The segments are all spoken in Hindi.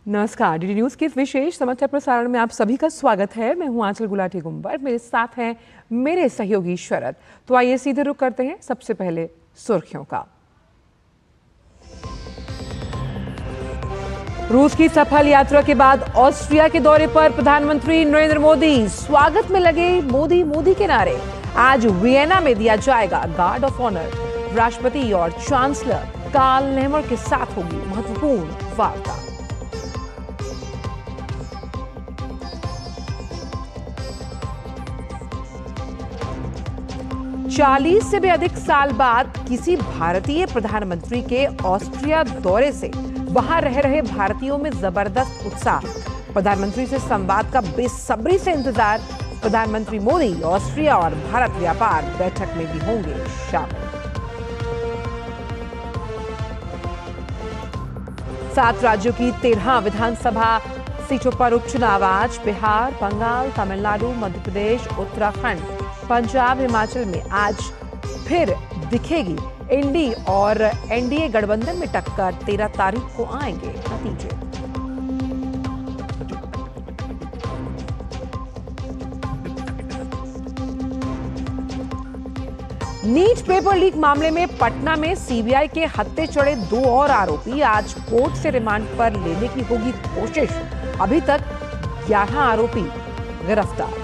नमस्कार, डीडी न्यूज के इस विशेष समाचार प्रसारण में आप सभी का स्वागत है। मैं हूं आंचल गुलाटी गुंबर, मेरे साथ हैं मेरे सहयोगी शरद। तो आइए सीधे रुख करते हैं सबसे पहले सुर्खियों का। रूस की सफल यात्रा के बाद ऑस्ट्रिया के दौरे पर प्रधानमंत्री नरेंद्र मोदी। स्वागत में लगे मोदी मोदी के नारे। आज वियना में दिया जाएगा गार्ड ऑफ ऑनर। राष्ट्रपति और चांसलर कार्ल नेहमर के साथ होगी महत्वपूर्ण वार्ता। चालीस से भी अधिक साल बाद किसी भारतीय प्रधानमंत्री के ऑस्ट्रिया दौरे से वहां रह रहे भारतीयों में जबरदस्त उत्साह। प्रधानमंत्री से संवाद का बेसब्री से इंतजार। प्रधानमंत्री मोदी ऑस्ट्रिया और भारत व्यापार बैठक में भी होंगे शामिल। 7 राज्यों की 13 विधानसभा सीटों पर उपचुनाव आज। बिहार, बंगाल, तमिलनाडु, मध्य प्रदेश, उत्तराखंड, पंजाब, हिमाचल में आज फिर दिखेगी इंडी और एनडीए गठबंधन में टक्कर। 13 तारीख को आएंगे नतीजे। नीट पेपर लीक मामले में पटना में सीबीआई के हत्थे चढ़े 2 और आरोपी। आज कोर्ट से रिमांड पर लेने की होगी कोशिश। अभी तक 11 आरोपी गिरफ्तार।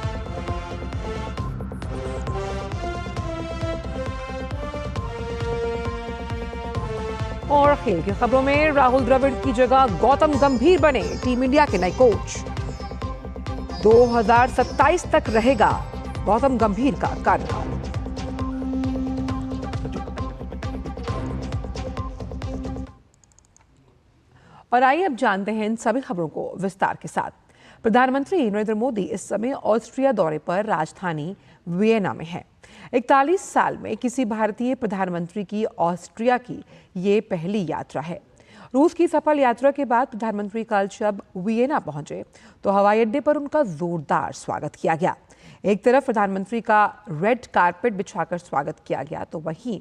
और खेल की खबरों में राहुल द्रविड़ की जगह गौतम गंभीर बने टीम इंडिया के नए कोच। 2027 तक रहेगा गौतम गंभीर का कार्यकाल। और आइए अब जानते हैं इन सभी खबरों को विस्तार के साथ। प्रधानमंत्री नरेंद्र मोदी इस समय ऑस्ट्रिया दौरे पर राजधानी वियना में है। 41 साल में किसी भारतीय प्रधानमंत्री की ऑस्ट्रिया की ये पहली यात्रा है। रूस की सफल यात्रा के बाद प्रधानमंत्री कल जब वियना पहुंचे तो हवाई अड्डे पर उनका जोरदार स्वागत किया गया। एक तरफ प्रधानमंत्री का रेड कारपेट बिछाकर स्वागत किया गया तो वहीं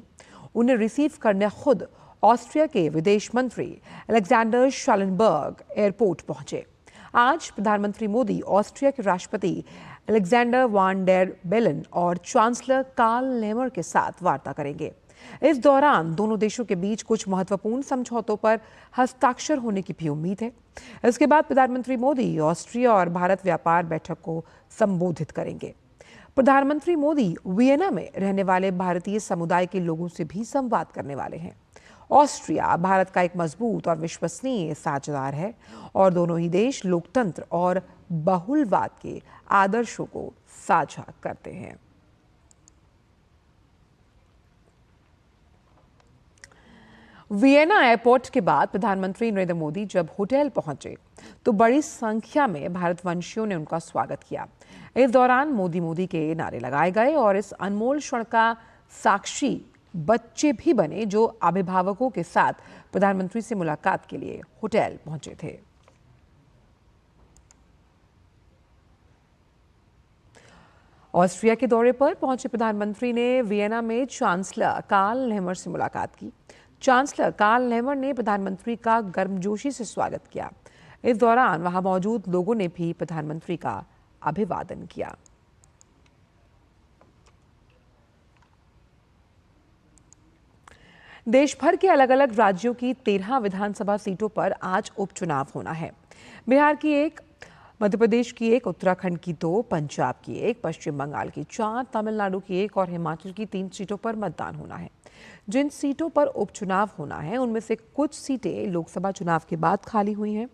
उन्हें रिसीव करने खुद ऑस्ट्रिया के विदेश मंत्री अलेक्जेंडर शालेनबर्ग एयरपोर्ट पहुंचे। आज प्रधानमंत्री मोदी ऑस्ट्रिया के राष्ट्रपति अलेक्जेंडर वान डेर बेलन और चांसलर कार्ल नेहमर के साथ वार्ता करेंगे। इस दौरान दोनों देशों के बीच कुछ महत्वपूर्ण समझौतों पर हस्ताक्षर होने की भी उम्मीद है। इसके बाद प्रधानमंत्री मोदी ऑस्ट्रिया और भारत व्यापार बैठक को संबोधित करेंगे। प्रधानमंत्री मोदी वियना में रहने वाले भारतीय समुदाय के लोगों से भी संवाद करने वाले हैं। ऑस्ट्रिया भारत का एक मजबूत और विश्वसनीय साझेदार है और दोनों ही देश लोकतंत्र और बहुलवाद के आदर्शों को साझा करते हैं। वियना एयरपोर्ट के बाद प्रधानमंत्री नरेंद्र मोदी जब होटल पहुंचे तो बड़ी संख्या में भारतवंशियों ने उनका स्वागत किया। इस दौरान मोदी मोदी के नारे लगाए गए और इस अनमोल क्षण का साक्षी बच्चे भी बने जो अभिभावकों के साथ प्रधानमंत्री से मुलाकात के लिए होटल पहुंचे थे। ऑस्ट्रिया के दौरे पर पहुंचे प्रधानमंत्री ने वियना में चांसलर कार्ल नेहमर से मुलाकात की। चांसलर कार्ल नेहमर ने प्रधानमंत्री का गर्मजोशी से स्वागत किया। इस दौरान वहां मौजूद लोगों ने भी प्रधानमंत्री का अभिवादन किया। देश भर के अलग अलग राज्यों की 13 विधानसभा सीटों पर आज उपचुनाव होना है। बिहार की 1, मध्य प्रदेश की 1, उत्तराखंड की 2, पंजाब की 1, पश्चिम बंगाल की 4, तमिलनाडु की 1 और हिमाचल की 3 सीटों पर मतदान होना है। जिन सीटों पर उपचुनाव होना है उनमें से कुछ सीटें लोकसभा चुनाव के बाद खाली हुई हैं,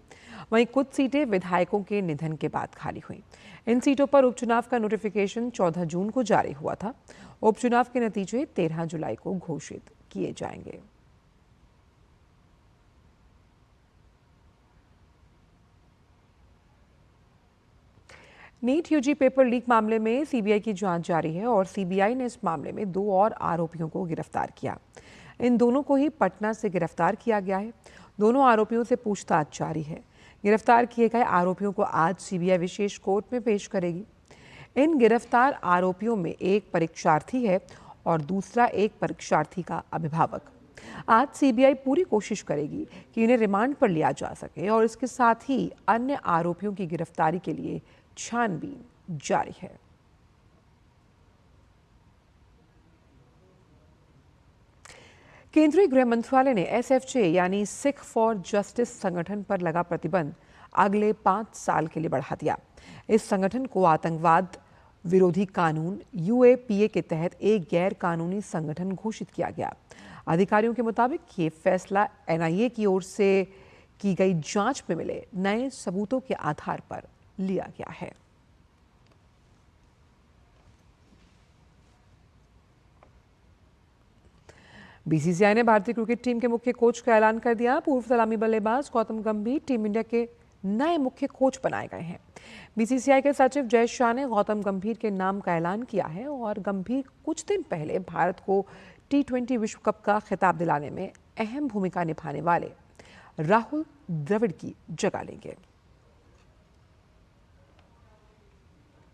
वहीं कुछ सीटें विधायकों के निधन के बाद खाली हुई। इन सीटों पर उपचुनाव का नोटिफिकेशन 14 जून को जारी हुआ था। उपचुनाव के नतीजे 13 जुलाई को घोषित किए जाएंगे। नीट यूजी पेपर लीक मामले में सीबीआई की जांच जारी है और सीबीआई ने इस मामले में 2 और आरोपियों को गिरफ्तार किया। इन दोनों को ही पटना से गिरफ्तार किया गया है। दोनों आरोपियों से पूछताछ जारी है। गिरफ्तार किए गए आरोपियों को आज सीबीआई विशेष कोर्ट में पेश करेगी। इन गिरफ्तार आरोपियों में एक परीक्षार्थी है और दूसरा एक परीक्षार्थी का अभिभावक। आज सीबीआई पूरी कोशिश करेगी कि इन्हें रिमांड पर लिया जा सके और इसके साथ ही अन्य आरोपियों की गिरफ्तारी के लिए छानबीन जारी है। केंद्रीय गृह मंत्रालय ने एसएफजे यानी सिख फॉर जस्टिस संगठन पर लगा प्रतिबंध अगले 5 साल के लिए बढ़ा दिया। इस संगठन को आतंकवाद विरोधी कानून यूएपीए के तहत एक गैर कानूनी संगठन घोषित किया गया। अधिकारियों के मुताबिक ये फैसला एनआईए की ओर से की गई जांच में मिले नए सबूतों के आधार पर लिया गया है। बीसीसीआई ने भारतीय क्रिकेट टीम के मुख्य कोच का ऐलान कर दिया। पूर्व सलामी बल्लेबाज गौतम गंभीर टीम इंडिया के नए मुख्य कोच बनाए गए हैं। बीसीसीआई के सचिव जय शाह ने गौतम गंभीर के नाम का ऐलान किया है और गंभीर कुछ दिन पहले भारत को T20 विश्व कप का खिताब दिलाने में अहम भूमिका निभाने वाले राहुल द्रविड़ की जगह लेंगे।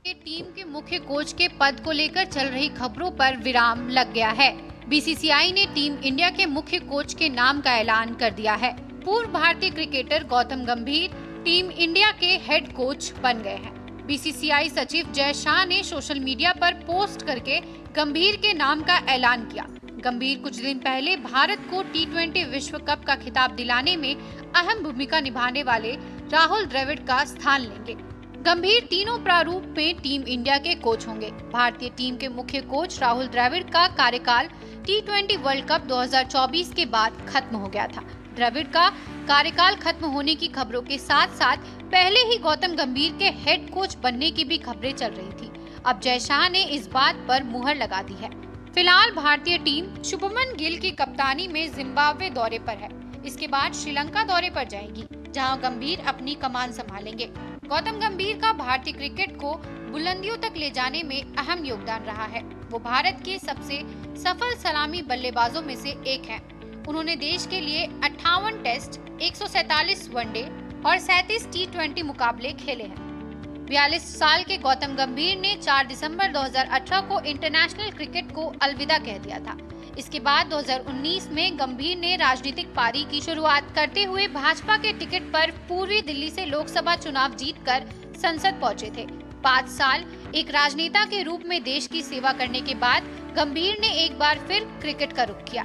टीम के मुख्य कोच के पद को लेकर चल रही खबरों पर विराम लग गया है। बीसीसीआई ने टीम इंडिया के मुख्य कोच के नाम का ऐलान कर दिया है। पूर्व भारतीय क्रिकेटर गौतम गंभीर टीम इंडिया के हेड कोच बन गए हैं। बीसीसीआई सचिव जय शाह ने सोशल मीडिया पर पोस्ट करके गंभीर के नाम का ऐलान किया। गंभीर कुछ दिन पहले भारत को T20 विश्व कप का खिताब दिलाने में अहम भूमिका निभाने वाले राहुल द्रविड़ का स्थान लेंगे। गंभीर तीनों प्रारूप में टीम इंडिया के कोच होंगे। भारतीय टीम के मुख्य कोच राहुल द्रविड़ का कार्यकाल T20 वर्ल्ड कप 2024 के बाद खत्म हो गया था। द्रविड़ का कार्यकाल खत्म होने की खबरों के साथ साथ पहले ही गौतम गंभीर के हेड कोच बनने की भी खबरें चल रही थी। अब जय शाह ने इस बात पर मुहर लगा दी है। फिलहाल भारतीय टीम शुभमन गिल की कप्तानी में जिम्बाब्वे दौरे पर है। इसके बाद श्रीलंका दौरे पर जाएगी, जहां गंभीर अपनी कमान संभालेंगे। गौतम गंभीर का भारतीय क्रिकेट को बुलंदियों तक ले जाने में अहम योगदान रहा है। वो भारत के सबसे सफल सलामी बल्लेबाजों में से एक हैं। उन्होंने देश के लिए 58 टेस्ट, 147 वनडे और 37 T20 मुकाबले खेले हैं। 42 साल के गौतम गंभीर ने 4 दिसंबर 2018 को इंटरनेशनल क्रिकेट को अलविदा कह दिया था। इसके बाद 2019 में गंभीर ने राजनीतिक पारी की शुरुआत करते हुए भाजपा के टिकट पर पूर्वी दिल्ली से लोकसभा चुनाव जीतकर संसद पहुंचे थे। 5 साल एक राजनेता के रूप में देश की सेवा करने के बाद गंभीर ने एक बार फिर क्रिकेट का रुख किया।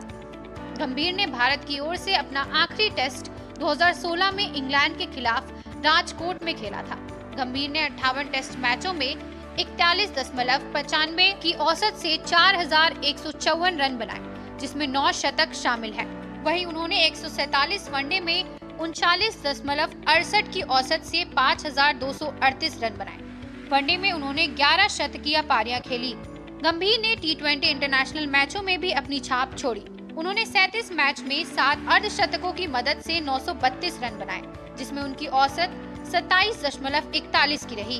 गंभीर ने भारत की ओर से अपना आखिरी टेस्ट 2016 में इंग्लैंड के खिलाफ राजकोट में खेला था। गंभीर ने 58 टेस्ट मैचों में 41.95 की औसत से 4154 रन बनाए, जिसमें 9 शतक शामिल हैं। वहीं उन्होंने 147 वनडे में 39.68 की औसत से 5238 रन बनाए। वनडे में उन्होंने 11 शतकीय पारियां खेली। गंभीर ने T20 इंटरनेशनल मैचों में भी अपनी छाप छोड़ी। उन्होंने 37 मैच में 7 अर्धशतकों की मदद से 932 रन बनाए, जिसमें उनकी औसत 27.41 की रही।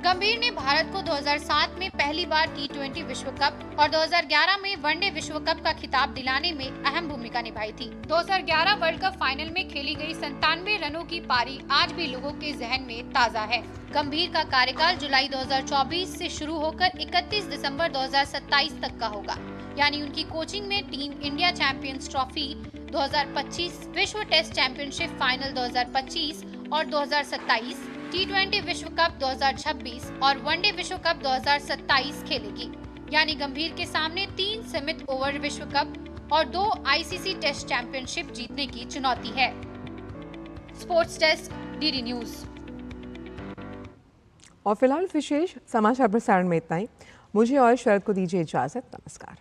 गंभीर ने भारत को 2007 में पहली बार T20 विश्व कप और 2011 में वनडे विश्व कप का खिताब दिलाने में अहम भूमिका निभाई थी। 2011 वर्ल्ड कप फाइनल में खेली गई 97 रनों की पारी आज भी लोगों के जहन में ताज़ा है। गंभीर का कार्यकाल जुलाई 2024 से शुरू होकर 31 दिसंबर 2027 तक का होगा, यानी उनकी कोचिंग में टीम इंडिया चैंपियंस ट्रॉफी 2025, विश्व टेस्ट चैंपियनशिप फाइनल 2025 और 2027, T20 विश्व कप 2026 और वनडे विश्व कप 2027 खेलेगी। यानी गंभीर के सामने 3 सीमित ओवर विश्व कप और 2 आईसीसी टेस्ट चैंपियनशिप जीतने की चुनौती है। Sports desk, DD news. और फिलहाल विशेष समाचार प्रसारण में इतना ही। मुझे और शरद को दीजिए इजाजत। नमस्कार।